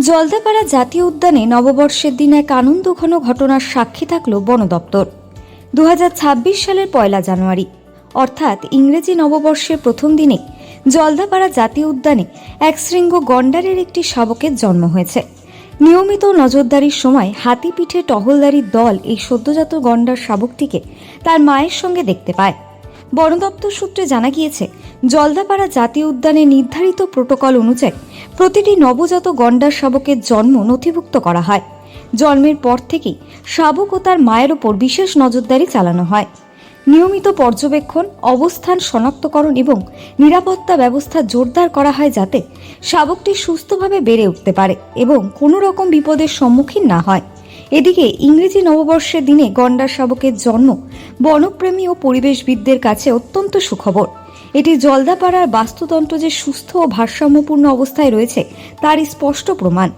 জলদাপাড়া জাতীয় উদ্যানে নববর্ষের দিন এক আনন্দঘন ঘটনার সাক্ষী থাকল বন দপ্তর। 2026 সালের 1 জানুয়ারি অর্থাৎ ইংরেজি নববর্ষের প্রথম দিনে জলদাপাড়া জাতীয় উদ্যানে এক শৃঙ্গ গন্ডারের একটি শাবকের জন্ম হয়েছে। নিয়মিত নজরদারির সময় হাতি পিঠে টহলদারির দল এই সদ্যজাত গন্ডার শাবকটিকে তার মায়ের সঙ্গে দেখতে পায়। বন দপ্তর সূত্রে জানা গিয়েছে, জলদাপাড়া জাতীয় উদ্যানে নির্ধারিত প্রোটোকল অনুযায়ী প্রতিটি নবজাত গন্ডার শাবকের জন্ম নথিভুক্ত করা হয়। জন্মের পর থেকেই শাবক ও তার মায়ের ওপর বিশেষ নজরদারি চালানো হয়। নিয়মিত পর্যবেক্ষণ, অবস্থান শনাক্তকরণ এবং নিরাপত্তা ব্যবস্থা জোরদার করা হয় যাতে শাবকটি সুস্থভাবে বেড়ে উঠতে পারে এবং কোনো রকম বিপদের সম্মুখীন না হয়। এদিকে ইংরেজি নববর্ষের দিনে গন্ডার শাবকের জন্ম বনপ্রেমী ও পরিবেশবিদদের কাছে অত্যন্ত সুখবর। এটি জলদাপাড়ার বাস্তুতন্ত্র যে সুস্থ ও ভারসাম্যপূর্ণ অবস্থায় রয়েছে তারই স্পষ্ট প্রমাণ।